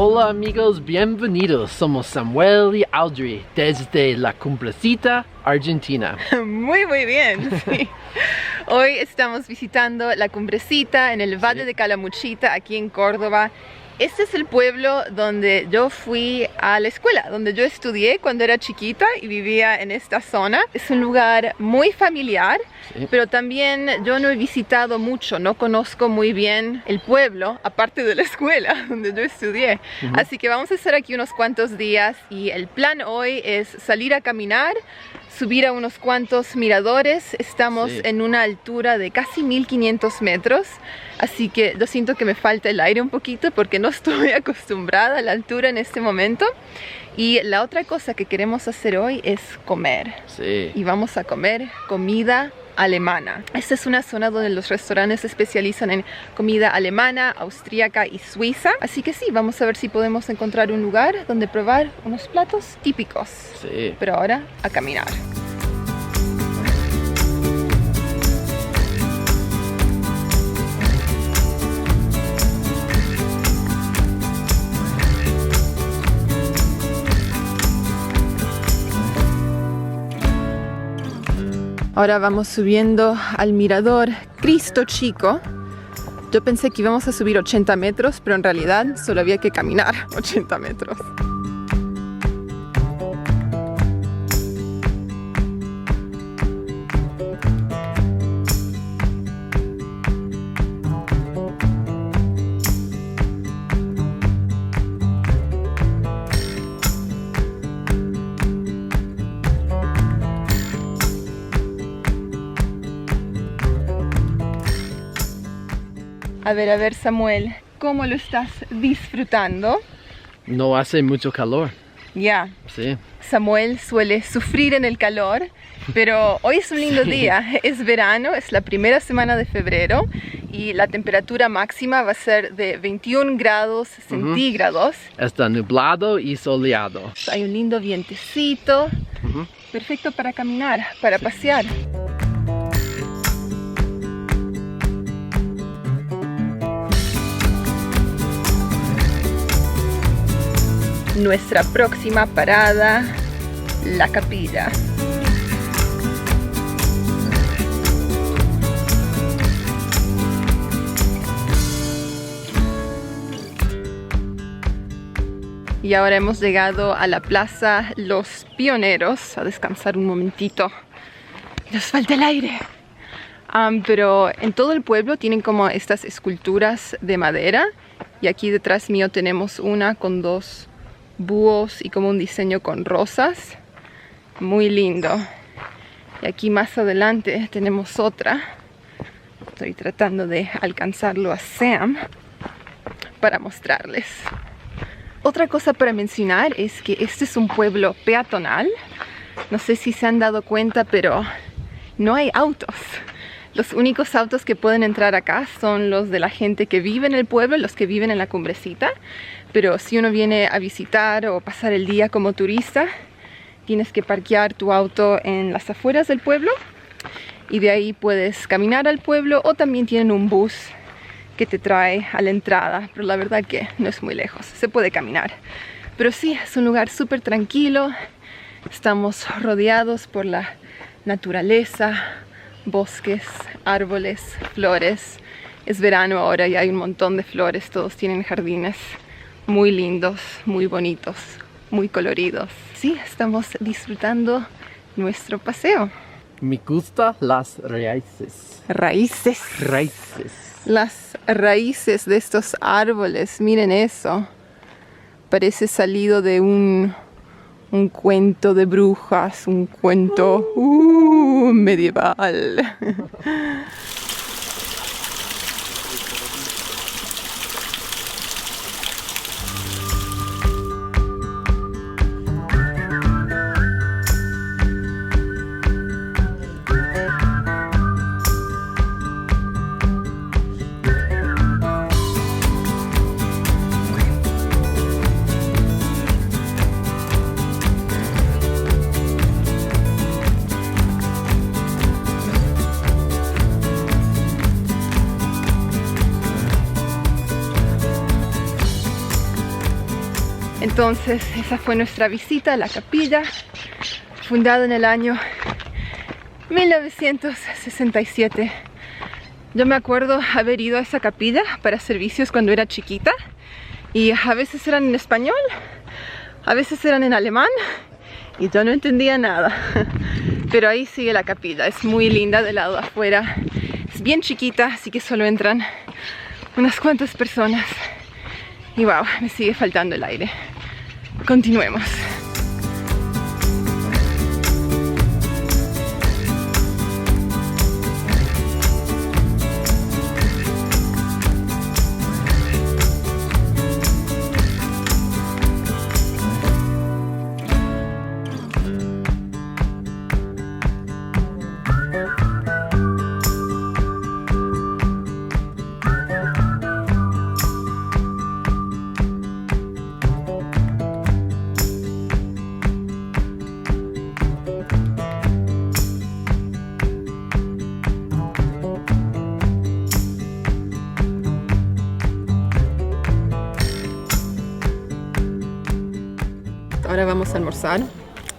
Hola amigos, bienvenidos. Somos Samuel y Audrey desde La Cumbrecita, Argentina. Muy bien, sí. Hoy estamos visitando La Cumbrecita en el Valle de Calamuchita, aquí en Córdoba. Este es el pueblo donde yo fui a la escuela, donde yo estudié cuando era chiquita y vivía en esta zona. Es un lugar muy familiar, pero también yo no he visitado mucho, no conozco muy bien el pueblo, aparte de la escuela donde yo estudié. Así que vamos a estar aquí unos cuantos días y el plan hoy es salir a caminar, subir a unos cuantos miradores. Estamos en una altura de casi 1500 metros, así que yo siento que me falta el aire un poquito porque no estoy acostumbrada a la altura en este momento. Y la otra cosa que queremos hacer hoy es comer. Y vamos a comer comida alemana. Esta es una zona donde los restaurantes se especializan en comida alemana, austríaca y suiza. Así que sí, vamos a ver si podemos encontrar un lugar donde probar unos platos típicos. Pero ahora a caminar. Ahora vamos subiendo al mirador Cristo Chico. Yo pensé que íbamos a subir 80 metros, pero en realidad solo había que caminar 80 metros. A ver, Samuel, ¿cómo lo estás disfrutando? No hace mucho calor. Ya. Sí. Samuel suele sufrir en el calor, pero hoy es un lindo día. Es verano, es la primera semana de febrero y la temperatura máxima va a ser de 21 grados centígrados. Está nublado y soleado. Hay un lindo vientecito. Perfecto para caminar, para pasear. Nuestra próxima parada, la capilla. Y ahora hemos llegado a la plaza Los Pioneros a descansar un momentito. Nos falta el aire. Pero en todo el pueblo tienen como estas esculturas de madera. Y aquí detrás mío tenemos una con dos búhos y como un diseño con rosas, muy lindo. Y aquí más adelante tenemos otra. Estoy tratando de alcanzarlo a Sam para mostrarles. Otra cosa para mencionar es que este es un pueblo peatonal. No sé si se han dado cuenta, pero no hay autos. Los únicos autos que pueden entrar acá son los de la gente que vive en el pueblo, los que viven en La Cumbrecita. Pero si uno viene a visitar o pasar el día como turista, tienes que parquear tu auto en las afueras del pueblo y de ahí puedes caminar al pueblo, o también tienen un bus que te trae a la entrada, pero la verdad que no es muy lejos, se puede caminar. Pero sí, es un lugar súper tranquilo, estamos rodeados por la naturaleza, bosques, árboles, flores. Es verano ahora y hay un montón de flores, todos tienen jardines muy lindos, muy bonitos, muy coloridos. Sí, estamos disfrutando nuestro paseo. Me gustan las raíces. Raíces. Las raíces de estos árboles, miren eso. Parece salido de un cuento de brujas, un cuento medieval. Entonces esa fue nuestra visita a la capilla, fundada en el año 1967. Yo me acuerdo haber ido a esa capilla para servicios cuando era chiquita y a veces eran en español, a veces eran en alemán y yo no entendía nada. Pero ahí sigue la capilla, es muy linda del lado de afuera, es bien chiquita, así que solo entran unas cuantas personas y wow, me sigue faltando el aire. Continuemos. Ahora vamos a almorzar.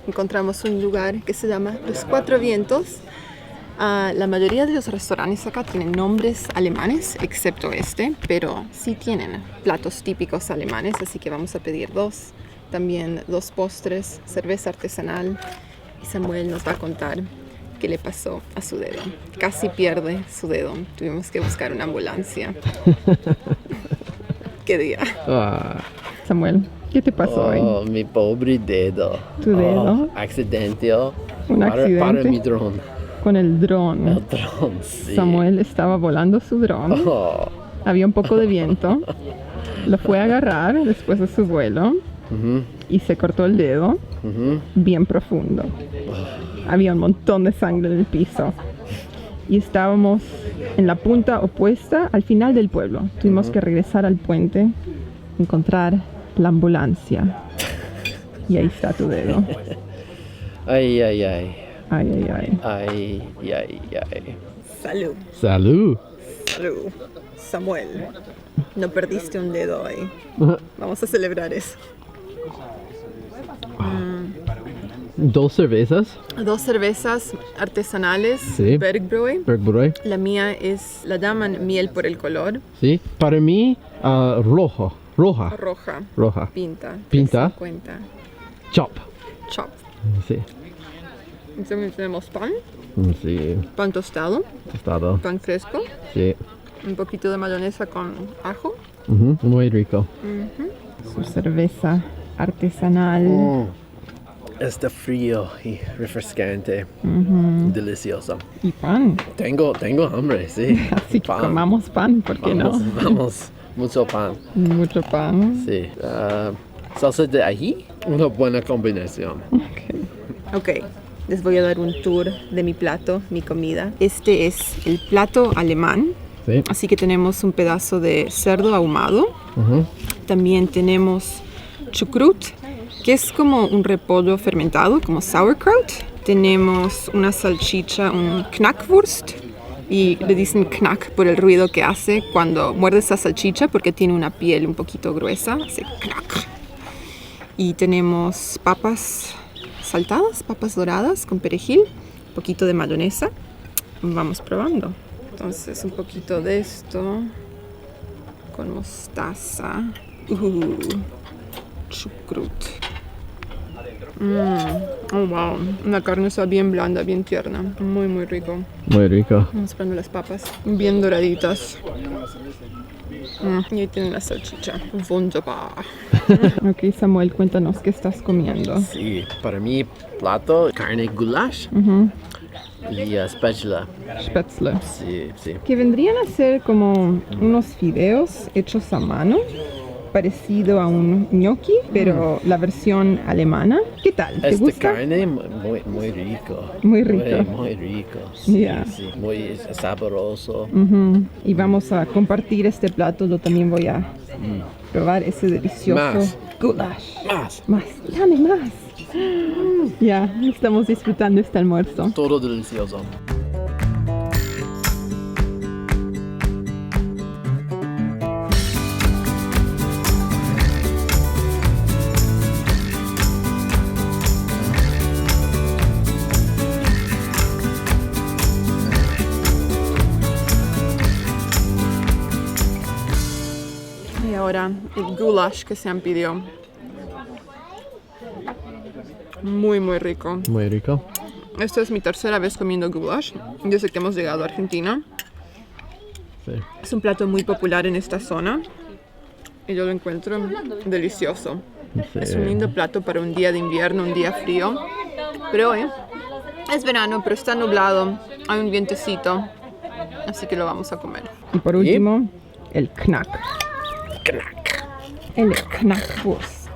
Encontramos un lugar que se llama Los Cuatro Vientos. La mayoría de los restaurantes acá tienen nombres alemanes, excepto este, pero sí tienen platos típicos alemanes, así que vamos a pedir dos. También 2 postres, cerveza artesanal. Y Samuel nos va a contar qué le pasó a su dedo. Casi pierde su dedo. Tuvimos que buscar una ambulancia. ¿Qué día? Samuel, ¿qué te pasó hoy? Mi pobre dedo. ¿Tu dedo? Accidente. ¿Un accidente? Para mi dron. Con el dron. El dron, sí. Samuel estaba volando su dron. Había un poco de viento. Lo fue a agarrar después de su vuelo. Y se cortó el dedo. Bien profundo. Había un montón de sangre en el piso. Y estábamos en la punta opuesta al final del pueblo. Tuvimos que regresar al puente, encontrar la ambulancia. Y ahí está tu dedo. Ay, ay, ay. Ay, ay, ay. Ay, ay, ay. Salud. Salud. Salud. Samuel, no perdiste un dedo hoy. Vamos a celebrar eso. 2 cervezas. 2 cervezas artesanales, Sí. Bergbräu. Bergbräu. La mía es, la llaman miel por el color, Sí. Para mí, roja. roja, pinta. Pinta. 50. Chop. Chop. Sí. Entonces tenemos pan, Sí. pan tostado, Tostado. pan fresco, Sí. un poquito de mayonesa con ajo. Muy rico. Su cerveza artesanal. Está frío y refrescante. Delicioso. Y pan. Tengo hambre, sí. Así que comamos pan, ¿por qué no? Vamos. Mucho pan. Mucho pan. Sí. Salsa de ají. Una buena combinación. Ok, les voy a dar un tour de mi plato, mi comida. Este es el plato alemán. Sí. Así que tenemos un pedazo de cerdo ahumado. También tenemos chucrut, que es como un repollo fermentado, como sauerkraut. Tenemos una salchicha, un knackwurst. Y le dicen knack por el ruido que hace cuando muerdes esa salchicha, porque tiene una piel un poquito gruesa. Hace knack. Y tenemos papas saltadas, papas doradas con perejil, un poquito de mayonesa. Vamos probando. Entonces un poquito de esto con mostaza. Chucrut. Oh wow, la carne está bien blanda, bien tierna, muy muy rico. Muy rico. Vamos probando las papas, bien doraditas. Y ahí tienen la salchicha. Wunderbar. Ok, Samuel, cuéntanos qué estás comiendo. Sí, para mi plato, carne goulash y spatula. Spätzle. Sí. Que vendrían a ser como unos fideos hechos a mano, parecido a un gnocchi, pero la versión alemana. ¿Qué tal? ¿Te Esta gusta? carne muy rico. Muy rico. Muy rico. Sí, Yeah. sí. Muy sabroso. Y vamos a compartir este plato. Yo también voy a probar ese delicioso Más. goulash. Más. Dame más. Ya, estamos disfrutando este almuerzo. Todo delicioso. ahora el goulash que Sam pidió. Muy, muy rico. Muy rico. Esta es mi tercera vez comiendo goulash desde que hemos llegado a Argentina. Sí. Es un plato muy popular en esta zona y yo lo encuentro delicioso. Sí. Es un lindo plato para un día de invierno, un día frío. Pero hoy es verano, pero está nublado, hay un vientecito, así que lo vamos a comer. Y por último, el knack. El knackwurst.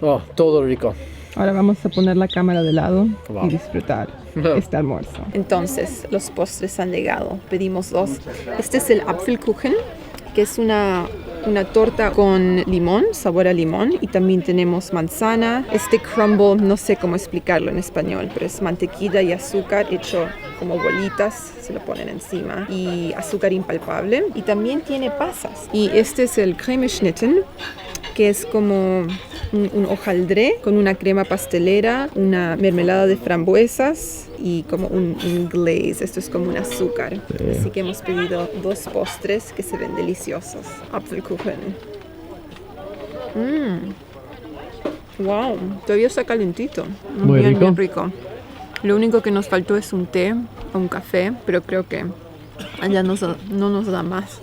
Oh, todo rico. Ahora vamos a poner la cámara de lado Wow. y disfrutar este almuerzo. Entonces, los postres han llegado. Pedimos dos. Este es el Apfelkuchen, que es una torta con limón, sabor a limón. Y también tenemos manzana. Este crumble, no sé cómo explicarlo en español, pero es mantequilla y azúcar hecho como bolitas, se lo ponen encima. Y azúcar impalpable. Y también tiene pasas. Y este es el Cremeschnitten, que es como un hojaldre con una crema pastelera, una mermelada de frambuesas y como un glaze. Esto es como un azúcar. Sí. Así que hemos pedido dos postres que se ven deliciosos. Apfelkuchen. Wow, todavía está calentito. Muy rico. Bien rico. Lo único que nos faltó es un té o un café, pero creo que allá no nos da más.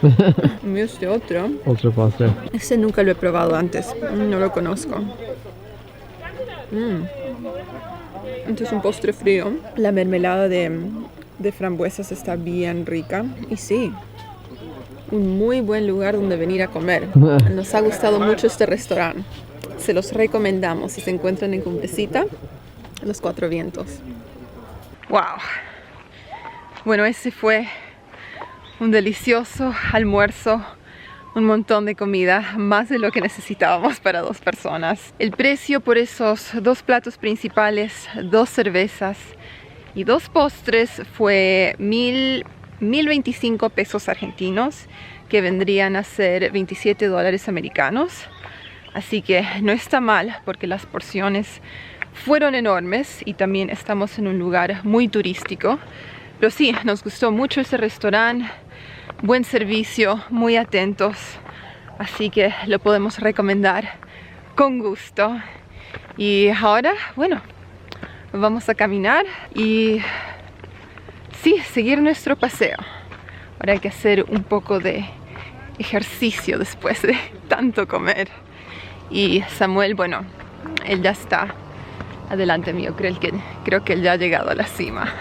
Y este otro. Otro postre. Este nunca lo he probado antes, no lo conozco. Este es un postre frío. La mermelada de frambuesas está bien rica. Y sí, un muy buen lugar donde venir a comer. Nos ha gustado mucho este restaurante. Se los recomendamos si se encuentran en Cumbrecita, Los Cuatro Vientos. ¡Wow! Bueno, ese fue un delicioso almuerzo, un montón de comida, más de lo que necesitábamos para dos personas. El precio por esos dos platos principales, dos cervezas y dos postres fue 1,025 pesos argentinos, que vendrían a ser 27 dólares americanos. Así que no está mal porque las porciones fueron enormes y también estamos en un lugar muy turístico. Pero sí, nos gustó mucho ese restaurante. Buen servicio, muy atentos, así que lo podemos recomendar con gusto. Y ahora, bueno, vamos a caminar y sí, seguir nuestro paseo. Ahora hay que hacer un poco de ejercicio después de tanto comer. Y Samuel, bueno, él ya está adelante mío, creo que él ya ha llegado a la cima.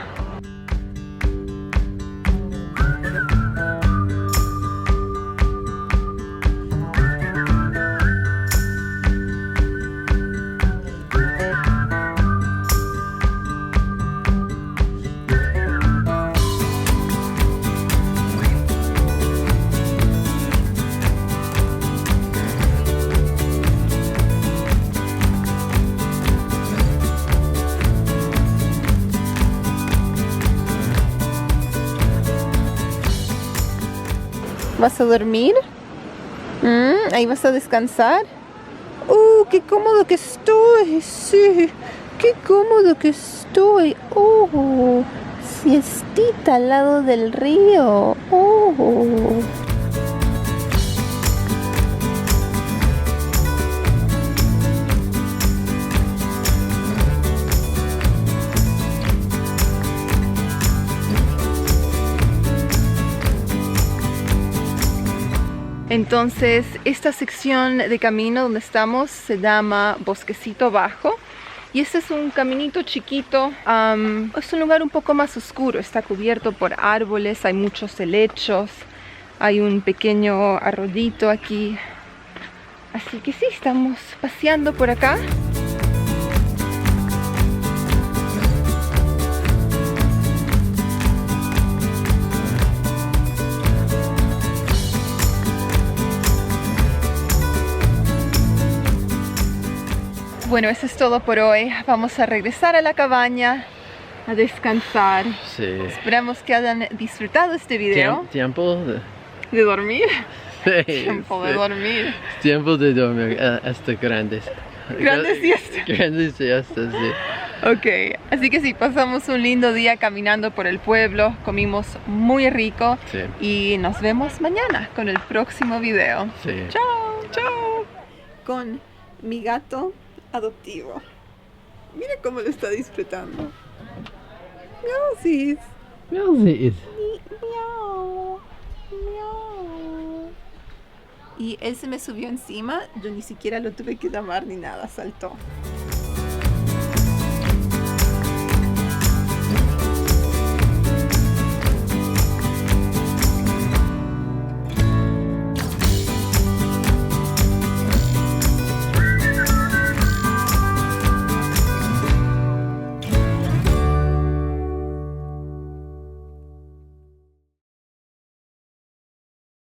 ¿Vas a dormir? Ahí vas a descansar. ¡Qué cómodo que estoy! Sí, qué cómodo que estoy. Siestita al lado del río. Entonces, esta sección de camino donde estamos se llama Bosquecito Bajo. Y este es un caminito chiquito, es un lugar un poco más oscuro, está cubierto por árboles, hay muchos helechos, hay un pequeño arroyito aquí. Así que sí, estamos paseando por acá. Bueno, eso es todo por hoy. Vamos a regresar a la cabaña a descansar. Sí. Esperamos que hayan disfrutado este video. Tiempo ¿De dormir? de... Tiempo de dormir. Tiempo de dormir, este grande. Grandes siestas. Grandes siestas, sí. Ok, así que sí, pasamos un lindo día caminando por el pueblo, comimos muy rico Sí. y nos vemos mañana con el próximo video. Sí. Chao, chao. Con mi gato adoptivo. Mira cómo lo está disfrutando. Miausis. Miausis. Miau. Miau. Y él se me subió encima, yo ni siquiera lo tuve que llamar ni nada, saltó.